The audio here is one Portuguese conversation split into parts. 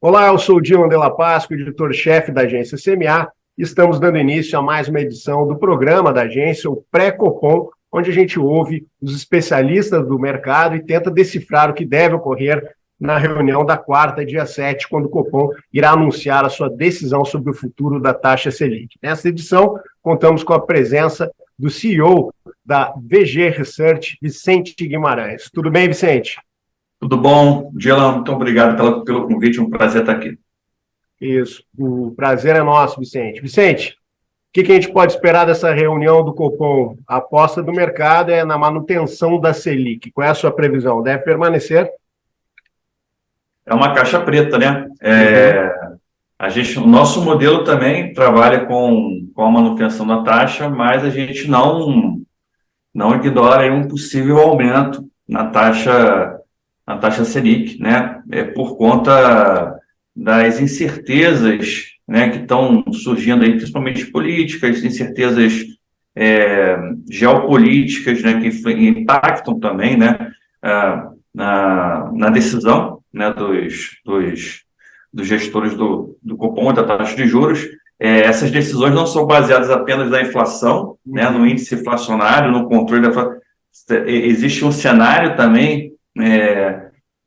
Olá, eu sou o Dilma Della Páscoa, editor-chefe da agência CMA. Estamos dando início a mais uma edição do programa da agência, o Pré-Copom, onde a gente ouve os especialistas do mercado e tenta decifrar o que deve ocorrer na reunião da quarta, dia 7, quando o Copom irá anunciar a sua decisão sobre o futuro da taxa Selic. Nessa edição, contamos com a presença do CEO da VG Research, Vicente Guimarães. Tudo bem, Vicente? Tudo bom, Dylan, muito obrigado pelo convite, é um prazer estar aqui. Isso, o prazer é nosso, Vicente. Vicente, o que a gente pode esperar dessa reunião do Copom? A aposta do mercado é na manutenção da Selic. Qual é a sua previsão? Deve permanecer? É uma caixa preta, né? O nosso modelo também trabalha com a manutenção da taxa, mas a gente não ignora aí um possível aumento na taxa Selic, né? Por conta das incertezas, né, que estão surgindo aí, principalmente políticas, incertezas geopolíticas, né, que impactam também, né, na decisão, né, dos gestores do Copom, da taxa de juros. Essas decisões não são baseadas apenas na inflação, né, no índice inflacionário, no controle da inflação. Existe um cenário também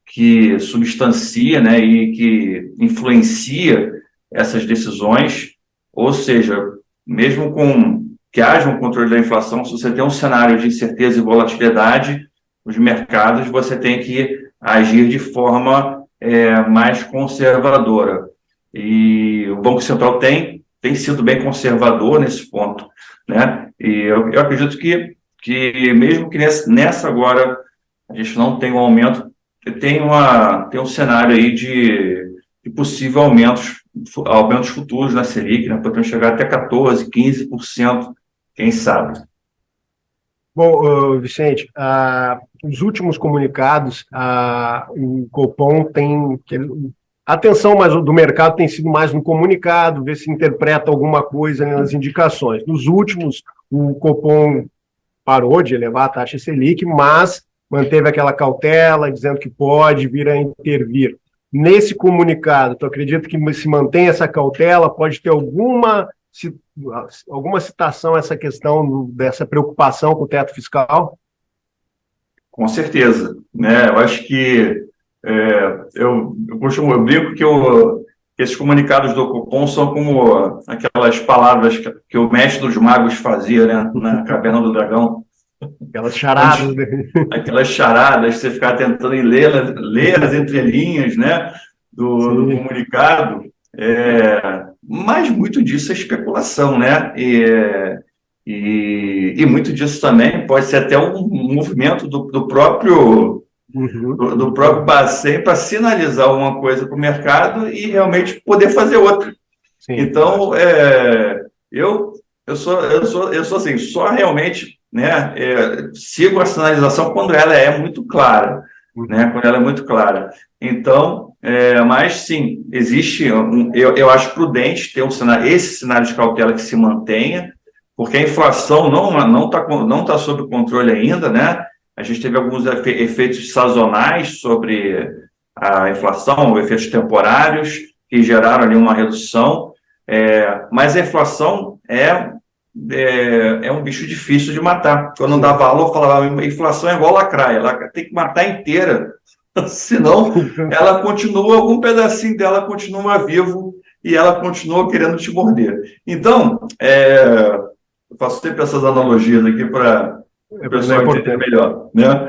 que substancia, né, e que influencia essas decisões, ou seja, mesmo com que haja um controle da inflação, se você tem um cenário de incerteza e volatilidade, os mercados, você tem que agir de forma mais conservadora. E o Banco Central tem sido bem conservador nesse ponto, né? E eu acredito que mesmo que nessa agora a gente não tem um aumento, tem um cenário aí de possível aumentos futuros na Selic, né? Podemos chegar até 14%, 15%, quem sabe. Bom, Vicente, os últimos comunicados, o Copom tem... A atenção do mercado tem sido mais no comunicado, ver se interpreta alguma coisa nas indicações. Nos últimos, o Copom parou de elevar a taxa Selic, mas manteve aquela cautela, dizendo que pode vir a intervir. Nesse comunicado, tu acredita que se mantém essa cautela? Pode ter alguma citação a essa questão dessa preocupação com o teto fiscal? Com certeza, né? Eu acho que eu brinco que esses comunicados do Copom são como aquelas palavras que o mestre dos magos fazia, né, na Caverna do Dragão. Aquelas charadas. Aquelas charadas, você ficar tentando ler as entrelinhas, né, do comunicado, mas muito disso é especulação, né? E muito disso também pode ser até um movimento do próprio Bacen para sinalizar uma coisa para o mercado e realmente poder fazer outra. Sim, então, eu sou assim, só realmente, né, sigo a sinalização quando ela é muito clara, né, quando ela é muito clara. Então, mas sim, existe, eu acho prudente ter esse cenário de cautela que se mantenha, porque a inflação não tá sob controle ainda, né? A gente teve alguns efeitos sazonais sobre a inflação, efeitos temporários, que geraram ali uma redução, mas a inflação é um bicho difícil de matar. Quando eu dava aula, eu falava, a inflação é igual lacraia, ela tem que matar inteira, senão ela continua, algum pedacinho dela continua vivo e ela continua querendo te morder. Então, eu faço sempre essas analogias aqui para o pessoal entender melhor, né?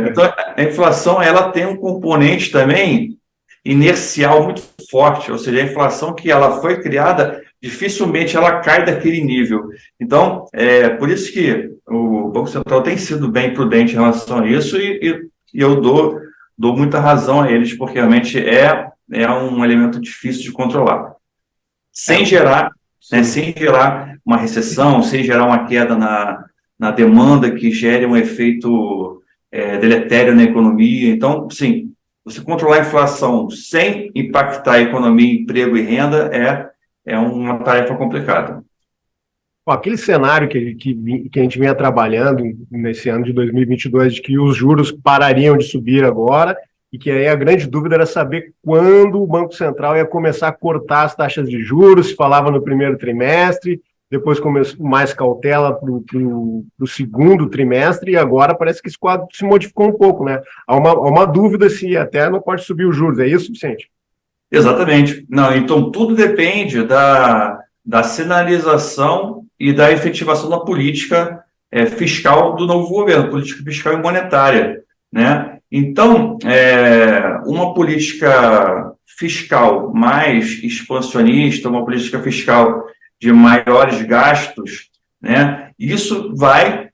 Então, a inflação ela tem um componente também inercial muito forte, ou seja, a inflação que ela foi criada, dificilmente ela cai daquele nível. Então, por isso que o Banco Central tem sido bem prudente em relação a isso e eu dou muita razão a eles, porque realmente é um elemento difícil de controlar. Sem gerar uma recessão, sem gerar uma queda na demanda que gere um efeito deletério na economia. Então, sim, você controlar a inflação sem impactar a economia, emprego e renda é uma tarefa complicada. Bom, aquele cenário que a gente vinha trabalhando nesse ano de 2022, de que os juros parariam de subir agora, e que aí a grande dúvida era saber quando o Banco Central ia começar a cortar as taxas de juros, se falava no primeiro trimestre, depois começou mais cautela para o segundo trimestre, e agora parece que esse quadro se modificou um pouco, né? Há uma dúvida se até não pode subir os juros, é isso, Vicente? Exatamente. Não, então tudo depende da sinalização e da efetivação da política fiscal do novo governo, política fiscal e monetária, né? Então, uma política fiscal mais expansionista, uma política fiscal de maiores gastos, né? Isso vai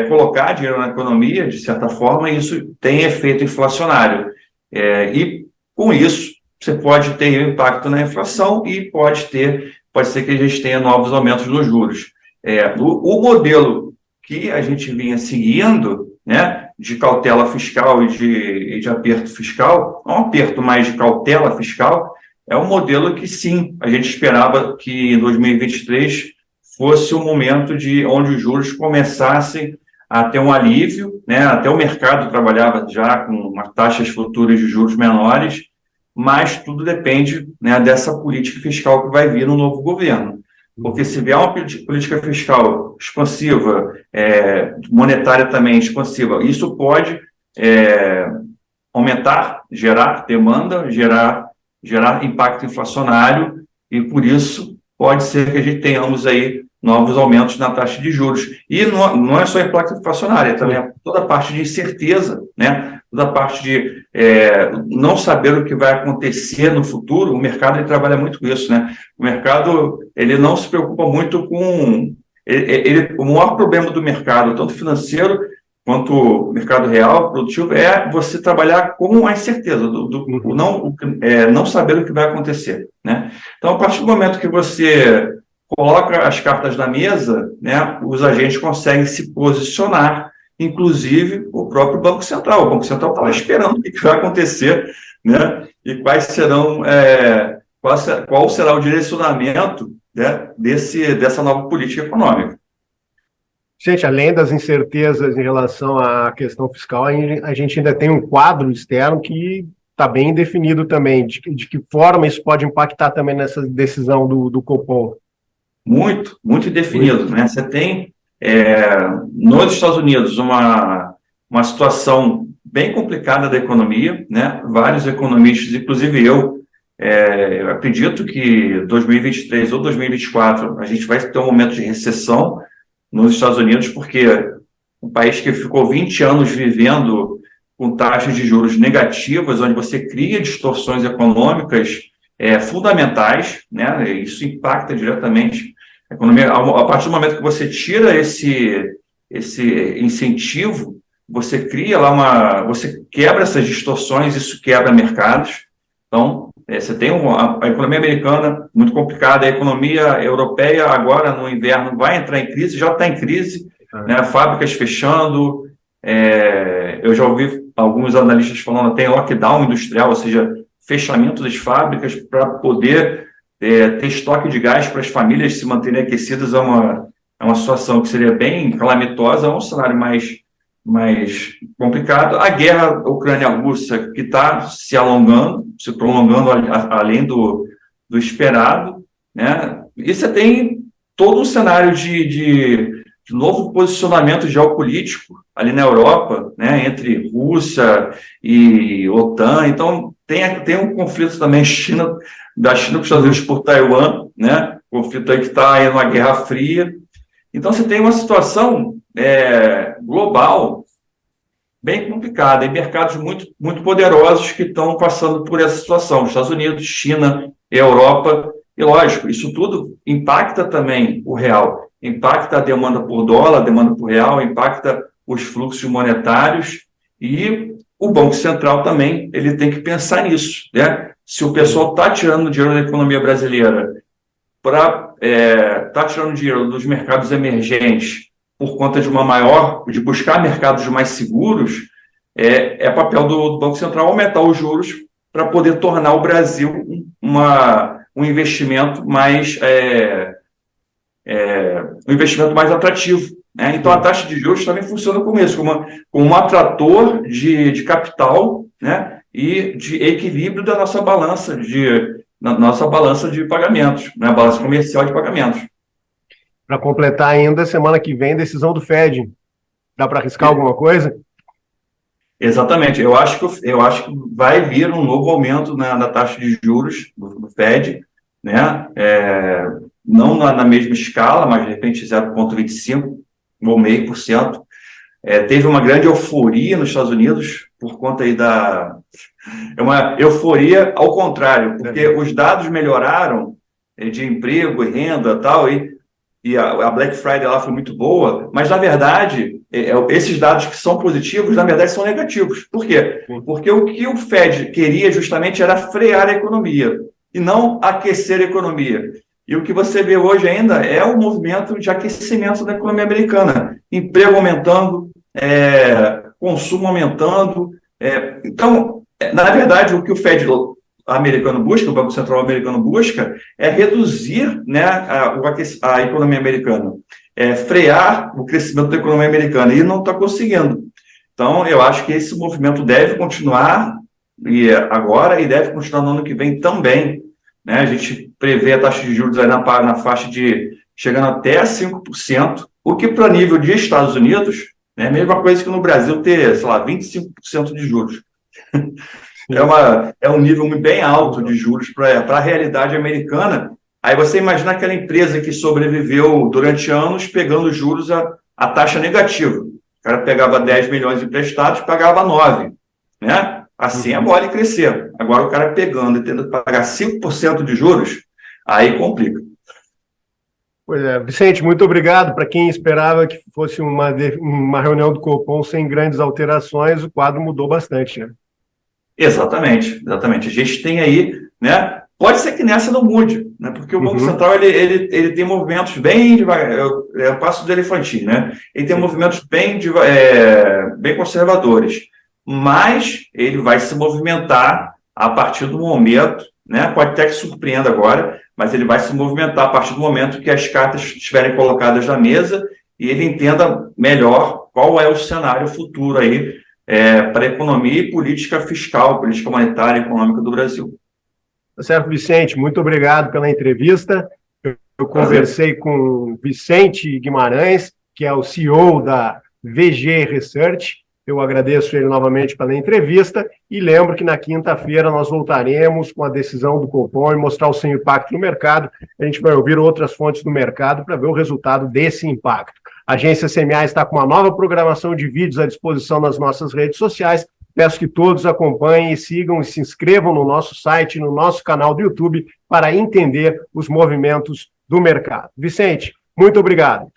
colocar dinheiro na economia, de certa forma, e isso tem efeito inflacionário. E com isso, você pode ter impacto na inflação e pode ser que a gente tenha novos aumentos nos juros. O modelo que a gente vinha seguindo, né, de cautela fiscal e de aperto fiscal, não um aperto mais de cautela fiscal, é um modelo que, sim, a gente esperava que em 2023 fosse o momento onde os juros começassem a ter um alívio, né? Até o mercado trabalhava já com umas taxas futuras de juros menores, mas tudo depende, né, dessa política fiscal que vai vir no novo governo. Porque se vier uma política fiscal expansiva, monetária também expansiva, isso pode aumentar, gerar demanda, gerar impacto inflacionário, e por isso pode ser que a gente tenhamos aí novos aumentos na taxa de juros. E não é só impacto inflacionário, é também toda a parte de incerteza, né? Toda a parte de não saber o que vai acontecer no futuro. O mercado ele trabalha muito com isso, né? O mercado ele não se preocupa muito com... o maior problema do mercado, tanto financeiro quanto o mercado real, produtivo, é você trabalhar com a incerteza, não saber o que vai acontecer, né? Então, a partir do momento que você coloca as cartas na mesa, né, os agentes conseguem se posicionar, inclusive o próprio Banco Central. O Banco Central está lá esperando o que vai acontecer, né, e qual será o direcionamento, né, dessa nova política econômica. Gente, além das incertezas em relação à questão fiscal, a gente ainda tem um quadro externo que está bem definido também. De que forma isso pode impactar também nessa decisão do Copom? Muito, muito definido, né? Você tem nos Estados Unidos uma situação bem complicada da economia, né? Vários economistas, inclusive eu acredito que 2023 ou 2024 a gente vai ter um momento de recessão nos Estados Unidos, porque um país que ficou 20 anos vivendo com taxas de juros negativas, onde você cria distorções econômicas fundamentais, né? Isso impacta diretamente a economia. A partir do momento que você tira esse incentivo, você cria lá você quebra essas distorções, isso quebra mercados. Então, você tem a economia americana muito complicada, a economia europeia agora no inverno vai entrar em crise, já está em crise, né? Fábricas fechando, eu já ouvi alguns analistas falando tem lockdown industrial, ou seja, fechamento das fábricas para poder ter estoque de gás para as famílias se manterem aquecidas. É uma situação que seria bem calamitosa, é um cenário mais complicado. A guerra Ucrânia-Rússia, que está se prolongando além do esperado, né? E você tem todo um cenário de novo posicionamento geopolítico ali na Europa, né, entre Rússia e OTAN. Então, tem um conflito também da China com os Estados Unidos por Taiwan, né? Conflito aí que está em uma guerra fria. Então, você tem uma situação global bem complicada, em mercados muito, muito poderosos que estão passando por essa situação. Estados Unidos, China, Europa, e lógico, isso tudo impacta também o real, impacta a demanda por dólar, a demanda por real, impacta os fluxos monetários, e o Banco Central também ele tem que pensar nisso, né? Se o pessoal está tirando dinheiro da economia brasileira está tirando dinheiro dos mercados emergentes por conta de buscar mercados mais seguros, é papel do Banco Central aumentar os juros para poder tornar o Brasil um investimento mais um investimento mais atrativo, né? Então, a taxa de juros também funciona como isso, como um atrator de capital, né? E de equilíbrio da nossa balança de pagamentos, né? A balança comercial de pagamentos. Para completar ainda, semana que vem, decisão do Fed. Dá para arriscar alguma coisa? Exatamente. Eu acho que vai vir um novo aumento na taxa de juros do Fed, né? Não na mesma escala, mas de repente 0,25 ou 0,5%. Teve uma grande euforia nos Estados Unidos por conta aí É uma euforia ao contrário, porque os dados melhoraram de emprego e renda tal, e a Black Friday lá foi muito boa, mas, na verdade, esses dados que são positivos, na verdade, são negativos. Por quê? Porque o que o Fed queria justamente era frear a economia e não aquecer a economia. E o que você vê hoje ainda é o movimento de aquecimento da economia americana. Emprego aumentando, consumo aumentando. Então, na verdade, o que o Fed americano busca, o Banco Central americano busca, é reduzir, né, a economia americana, frear o crescimento da economia americana, e não está conseguindo. Então, eu acho que esse movimento deve continuar agora e deve continuar no ano que vem também, né? A gente prevê a taxa de juros aí na faixa de chegando até 5%, o que para nível de Estados Unidos, né, é a mesma coisa que no Brasil ter, sei lá, 25% de juros. É um nível bem alto de juros para a realidade americana. Aí você imagina aquela empresa que sobreviveu durante anos pegando juros a taxa negativa. O cara pegava 10 milhões emprestados, pagava 9, né? Assim é mole crescer. Agora o cara pegando e tendo que pagar 5% de juros, aí complica. Pois é, Vicente, muito obrigado. Para quem esperava que fosse uma reunião do Copom sem grandes alterações, o quadro mudou bastante, né? Exatamente. A gente tem aí, né? Pode ser que nessa não mude, né? Porque o Banco Central ele tem movimentos bem devagar, é o passo do elefantinho, né? Ele tem movimentos bem conservadores, mas ele vai se movimentar a partir do momento, né? Pode até que surpreenda agora, mas ele vai se movimentar a partir do momento que as cartas estiverem colocadas na mesa e ele entenda melhor qual é o cenário futuro aí para a economia e política fiscal, política monetária e econômica do Brasil. Tá certo, Vicente, muito obrigado pela entrevista. Eu conversei com Vicente Guimarães, que é o CEO da VG Research. Eu agradeço ele novamente pela entrevista e lembro que na quinta-feira nós voltaremos com a decisão do Copom e mostrar o seu impacto no mercado. A gente vai ouvir outras fontes do mercado para ver o resultado desse impacto. A Agência CMA está com uma nova programação de vídeos à disposição nas nossas redes sociais. Peço que todos acompanhem, sigam e se inscrevam no nosso site, no nosso canal do YouTube, para entender os movimentos do mercado. Vicente, muito obrigado.